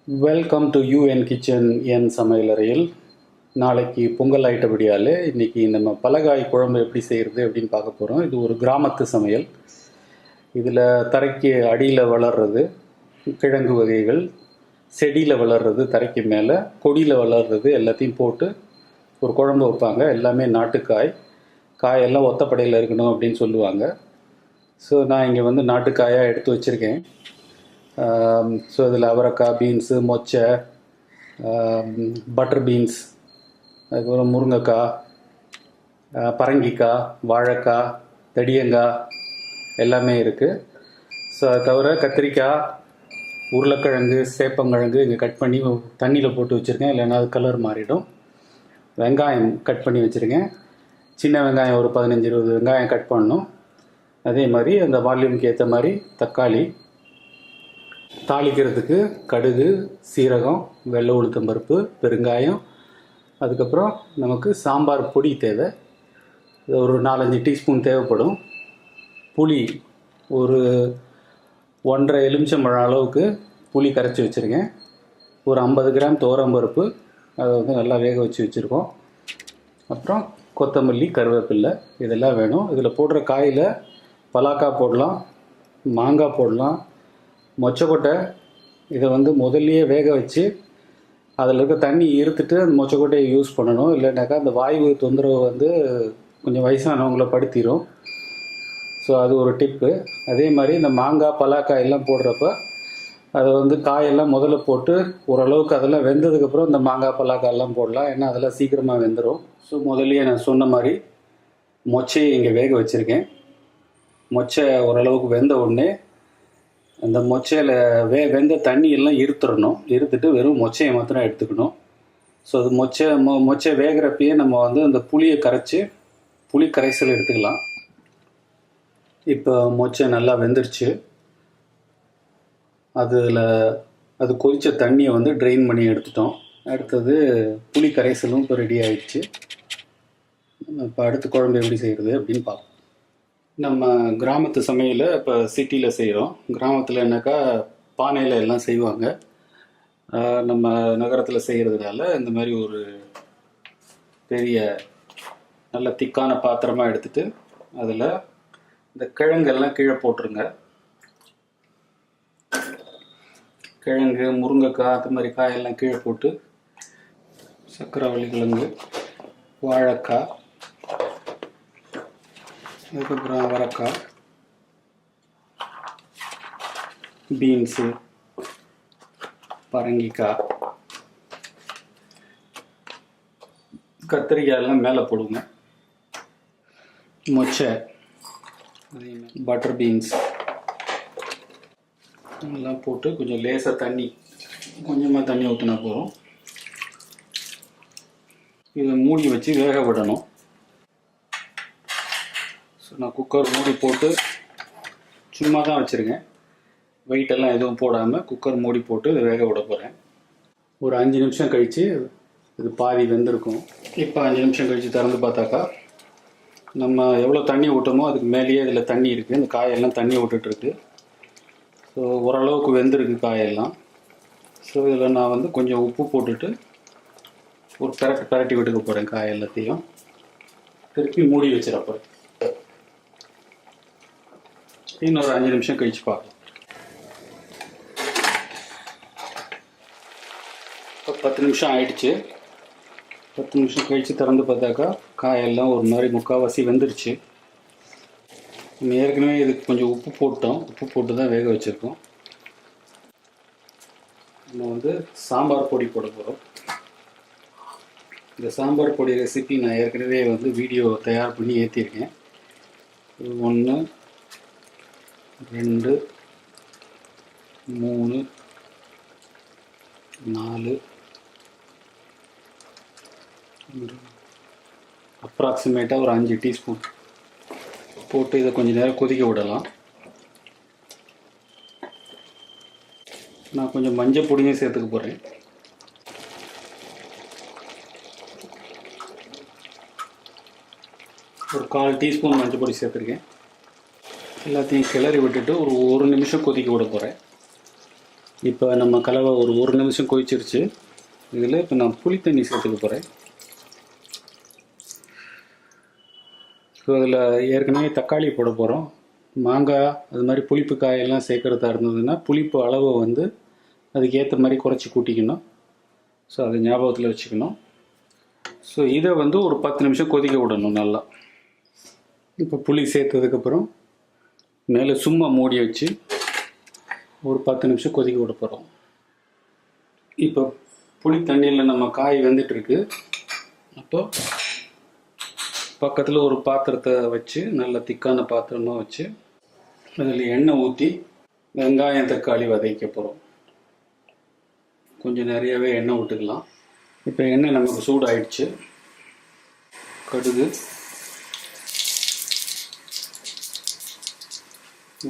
Welcome to UN kitchen என் சமையலறையில். நாளைக்கு பொங்கல் ஆயிட்டபடியால் இன்றைக்கி நம்ம பலகாய் குழம்பு எப்படி செய்கிறது அப்படின்னு பார்க்க போகிறோம். இது ஒரு கிராமத்து சமையல். இதில் தரைக்கு அடியில் வளர்கிறது கிழங்கு வகைகள், செடியில் வளர்கிறது தரைக்கு மேலே, கொடியில் வளர்கிறது எல்லாத்தையும் போட்டு ஒரு குழம்பு வைப்பாங்க. எல்லாமே நாட்டுக்காய், காயெல்லாம் ஒத்தப்படையில் இருக்கணும் அப்படின்னு சொல்லுவாங்க. ஸோ நான் இங்கே வந்து நாட்டுக்காயாக எடுத்து வச்சுருக்கேன். ஸோ இதில் அவரைக்காய், பீன்ஸு, மொச்சை, பட்டர் பீன்ஸ், அதுக்கப்புறம் முருங்கைக்காய், பரங்கிக்காய், வாழைக்காய், தடியங்காய் எல்லாமே இருக்குது. ஸோ அது தவிர கத்திரிக்காய், உருளைக்கிழங்கு, சேப்பங்கிழங்கு இங்கே கட் பண்ணி தண்ணியில் போட்டு வச்சுருக்கேன், இல்லைன்னா அது கலர் மாறிடும். வெங்காயம் கட் பண்ணி வச்சுருக்கேன். சின்ன வெங்காயம் ஒரு 15-20 வெங்காயம் கட் பண்ணணும். அதே மாதிரி அந்த வால்யூமுக்கு ஏற்ற மாதிரி தக்காளி, தாளிக்கிறதுக்கு கடுகு, சீரகம், வெள்ளை உளுத்தம்பருப்பு, பெருங்காயம், அதுக்கப்புறம் நமக்கு சாம்பார் பொடி தேவை, ஒரு 4-5 டீஸ்பூன் தேவைப்படும். புளி ஒரு 1.5 எலுமிச்சம்பழம் அளவுக்கு புளி கரைச்சி வச்சுருக்கேன். ஒரு 50 கிராம் துவரம்பருப்பு, அதை வந்து நல்லா வேக வச்சு வச்சுருக்கோம். அப்புறம் கொத்தமல்லி, கருவேப்பில்லை இதெல்லாம் வேணும். இதில் போடுற காயில் பலாக்காய் போடலாம், மாங்காய் போடலாம், மொச்சக்கொட்டை. இதை வந்து முதல்லையே வேக வச்சு அதில் இருக்க தண்ணி இருத்துட்டு அந்த மொச்சக்கொட்டையை யூஸ் பண்ணணும். இல்லைனாக்கா அந்த வாயு தொந்தரவு வந்து கொஞ்சம் வயசானவங்கள படுத்திடும். ஸோ அது ஒரு டிப்பு. அதே மாதிரி இந்த மாங்காய், பலாக்காய் எல்லாம் போடுறப்ப அதை வந்து காயெல்லாம் முதல்ல போட்டு ஓரளவுக்கு அதெல்லாம் வெந்ததுக்கப்புறம் இந்த மாங்காய், பலாக்காய் எல்லாம் போடலாம். ஏன்னா அதெல்லாம் சீக்கிரமாக வெந்துடும். ஸோ முதல்லையே நான் சொன்ன மாதிரி மொச்சையை இங்கே வேக வச்சுருக்கேன். மொச்சை ஓரளவுக்கு வெந்த உடனே அந்த மொச்சையில் வெந்த தண்ணியெல்லாம் இருத்துட்டு வெறும் மொச்சையை மாத்திரம் எடுத்துக்கணும். ஸோ அது மொச்சை வேகிறப்பயே நம்ம வந்து அந்த புளியை கரைச்சி புளி கரைசல் எடுத்துக்கலாம். இப்போ மொச்சை நல்லா வெந்துருச்சு. அது கொதித்த தண்ணியை வந்து ட்ரெயின் பண்ணி எடுத்துட்டோம். அடுத்தது புளி கரைசலும் இப்போ ரெடி ஆகிடுச்சு. இப்போ அடுத்த குழம்பு எப்படி செய்கிறது அப்படின்னு பார்ப்போம். நம்ம கிராமத்து சமையலை இப்போ சிட்டியில் செய்கிறோம். கிராமத்தில் என்னக்கா பானையில் எல்லாம் செய்வாங்க. நம்ம நகரத்தில் செய்கிறதுனால இந்த மாதிரி ஒரு பெரிய நல்ல திக்கான பாத்திரமாக எடுத்துகிட்டு அதில் இந்த கிழங்கெல்லாம் கீழே போட்டுருங்க. கிழங்கு, முருங்கைக்காய், அது மாதிரி காயெல்லாம் கீழே போட்டு சக்கரவள்ளி கிழங்கு, வாழைக்காய், அதுக்கப்புறம் அவரைக்காய், பீன்ஸு, பரங்கிக்காய், கத்திரிக்காய் எல்லாம் மேலே போடுங்க. மொச்சை, பட்டர் பீன்ஸ் எல்லாம் போட்டு கொஞ்சம் லேசாக கொஞ்சமாக தண்ணி ஊற்றினா போதும். இதை மூடி வச்சு வேக விடணும். ஸோ நான் குக்கர் மூடி போட்டு சும்மா தான் வச்சுருக்கேன். வெயிட்டெல்லாம் எதுவும் போடாமல் குக்கர் மூடி போட்டு இதை வேக விட போகிறேன். ஒரு 5 நிமிஷம் கழித்து இது பாதி வெந்திருக்கும். இப்போ 5 நிமிஷம் கழித்து திறந்து பார்த்தாக்கா நம்ம எவ்வளோ தண்ணி ஊட்டமோ அதுக்கு மேலேயே இதில் தண்ணி இருக்குது. இந்த காயெல்லாம் தண்ணி விட்டுட்டுருக்கு. ஸோ ஓரளவுக்கு வெந்திருக்கு காயெல்லாம். ஸோ இதில் நான் வந்து கொஞ்சம் உப்பு போட்டுட்டு ஒரு பரட்டி விட்டுக்க போகிறேன். காய் எல்லாத்தையும் திருப்பி மூடி வச்சிடப்போ இன்னொரு 5 நிமிஷம் கழிச்சு பார்க்கலாம். இப்போ 10 நிமிஷம் ஆயிடுச்சு. 10 நிமிஷம் கழித்து திறந்து பார்த்தாக்கா காயெல்லாம் ஒரு மாதிரி முக்கால்வாசி வெந்துருச்சு. நம்ம ஏற்கனவே இதுக்கு கொஞ்சம் உப்பு போட்டு தான் வேக வச்சுருக்கோம். நம்ம வந்து சாம்பார் பொடி போட போகிறோம். இந்த சாம்பார் பொடி ரெசிபி நான் ஏற்கனவே வந்து வீடியோ தயார் பண்ணி ஏற்றிருக்கேன். 1 2 3 4 அப்ராக்சிமேட்டாக ஒரு 5 டீஸ்பூன் போட்டு இதை கொஞ்சம் நேரம் கொதிக்க விடலாம். நான் கொஞ்சம் மஞ்சள் பொடியும் சேர்த்துக்க போகிறேன். ஒரு 1/4 டீஸ்பூன் மஞ்சள் பொடி சேர்த்துருக்கேன். எல்லாத்தையும் கிளறி விட்டுட்டு ஒரு 1 நிமிஷம் கொதிக்க விட போகிறேன். இப்போ நம்ம கலவை ஒரு நிமிஷம் கொதிச்சிருச்சு. இதில் இப்போ நான் புளி தண்ணி சேர்த்துக்க போகிறேன். ஸோ அதில் ஏற்கனவே தக்காளி போட போகிறோம். மாங்காய் அது மாதிரி புளிப்பு காயெல்லாம் சேர்க்குறதா இருந்ததுன்னா புளிப்பு அளவை வந்து அதுக்கேற்ற மாதிரி குறைச்சி கூட்டிக்கணும். ஸோ அதை ஞாபகத்தில் வச்சுக்கணும். ஸோ இதை வந்து ஒரு 10 நிமிஷம் கொதிக்க விடணும் நல்லா. இப்போ புளி சேர்த்ததுக்கப்புறம் மேலே சும்மா மூடி வச்சு ஒரு 10 நிமிஷம் கொதிக்க விட போகிறோம். இப்போ புளி தண்ணியில் நம்ம காய் வெந்துட்டுருக்கு. அப்போ பக்கத்தில் ஒரு பாத்திரத்தை வச்சு நல்ல திக்கான பாத்திரமாக வச்சு அதில் எண்ணெய் ஊற்றி வெங்காயம் தக்காளி வதக்க போகிறோம். கொஞ்சம் நிறையவே எண்ணெய் விட்டுக்கலாம். இப்போ எண்ணெய் நமக்கு சூடாயிடுச்சு. கடுகு,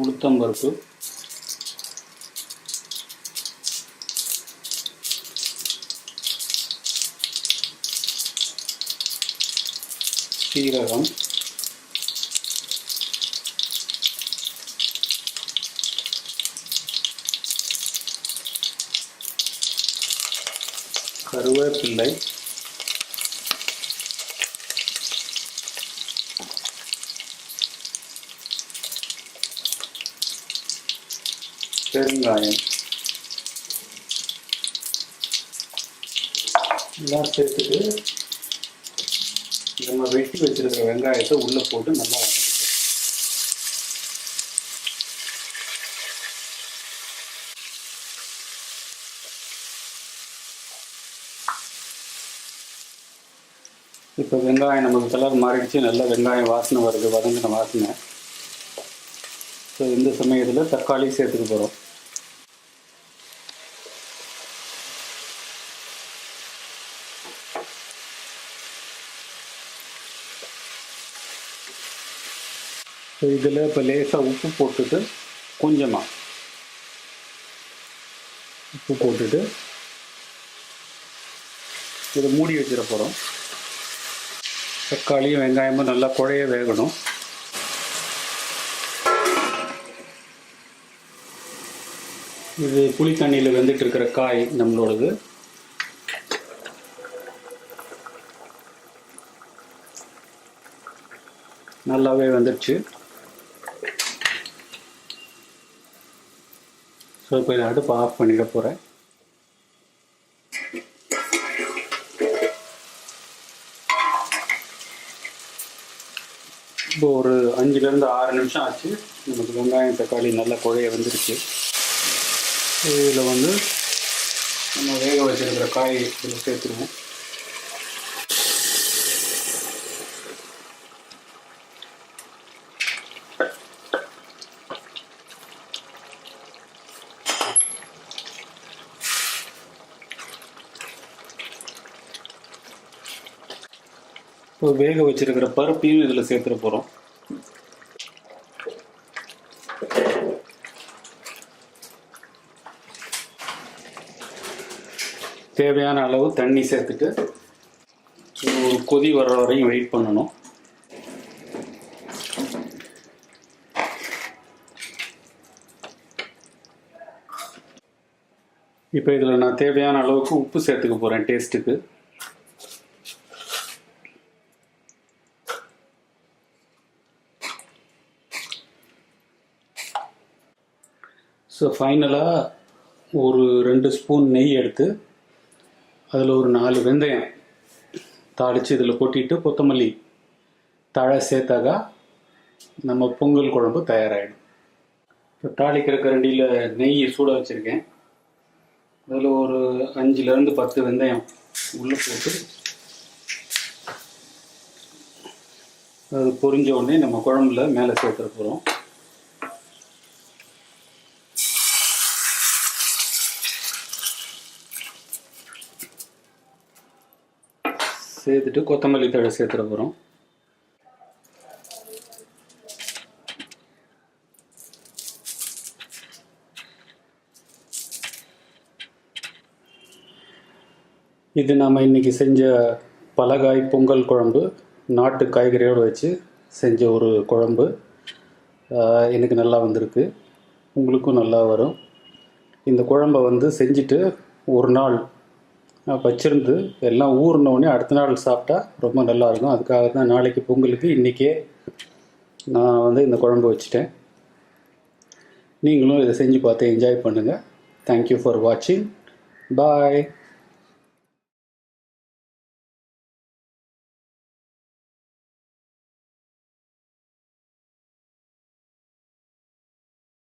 உளுத்தம்பருப்பு, சீரகம், கருவேப்பிள்ளை, பெருங்காயம் எல்லாம் சேர்த்துட்டு நம்ம வெட்டி வச்சிருக்கிற வெங்காயத்தை உள்ளே போட்டு நல்லா வதக்கிட்டு இப்போ வெங்காயம் நமக்கு கலர் மாறிடுச்சு. நல்லா வெங்காயம் வாசனை வருது, வதங்கின வாசனை. ஸோ இந்த சமயத்தில் தக்காளி சேர்த்துக்க போகிறோம். ஸோ இதில் இப்போ லேசாக உப்பு போட்டுட்டு கொஞ்சமாக உப்பு போட்டுட்டு இதை மூடி வச்சிட போகிறோம். தக்காளியும் வெங்காயமும் நல்லா குழைய வேகணும். இது புளி தண்ணியில் வெந்துட்டு இருக்கிற காய் நம்மளோடது. நல்லாவே வந்துடுச்சு. ஸோ இப்போ இதை அடுப்பு ஆஃப் பண்ணிட போகிறேன். இப்போ ஒரு 5லேருந்து 6 நிமிஷம் ஆச்சு. நமக்கு வெங்காயம் தக்காளி நல்லா குழைய வந்துடுச்சு. இதில் வந்து நம்ம வேக வச்சிருக்கிற காய் இதில் சேர்த்துருவோம். இப்போ வேக வச்சிருக்கிற பருப்பையும் இதில் சேர்த்துட போகிறோம். தேவையான அளவு தண்ணி சேர்த்துட்டு ஒரு கொதி வர்ற வரையும் வெயிட் பண்ணணும். இப்போ இதில் நான் தேவையான அளவுக்கு உப்பு சேர்த்துக்க போகிறேன் டேஸ்ட்டுக்கு. ஸோ ஃபைனலாக ஒரு 2 ஸ்பூன் நெய் எடுத்து அதில் ஒரு 4 வெந்தயம் தாளித்து இதில் கொட்டிட்டு கொத்தமல்லி தழை சேர்த்தாக்கா நம்ம பொங்கல் குழம்பு தயாராகிடும். இப்போ தாளிக்கிற கரண்டியில் நெய் சூட வச்சுருக்கேன். அதில் ஒரு 5லேருந்து 10 வெந்தயம் உள்ளே போட்டு அது பொரிஞ்ச உடனே நம்ம குழம்புல மேலே சேர்த்துட போகிறோம். சேர்த்துட்டு கொத்தமல்லி தழை சேர்த்துட போகிறோம். இது நாம் இன்றைக்கி செஞ்ச பலகாய் பொங்கல் குழம்பு. நாட்டு காய்கறியோடு வச்சு செஞ்ச ஒரு குழம்பு. எனக்கு நல்லா வந்திருக்கு, உங்களுக்கும் நல்லா வரும். இந்த குழம்பை வந்து செஞ்சுட்டு ஒரு நாள் வச்சிருந்து எல்லாம் ஊறினோடனே அடுத்த நாள் சாப்பிட்டா ரொம்ப நல்லாயிருக்கும். அதுக்காக தான் நாளைக்கு பொங்கலுக்கு இன்றைக்கே நான் வந்து இந்த குழம்பு வச்சுட்டேன். நீங்களும் இதை செஞ்சு பார்த்து என்ஜாய் பண்ணுங்கள். தேங்க்யூ ஃபார் வாட்சிங். பாய்.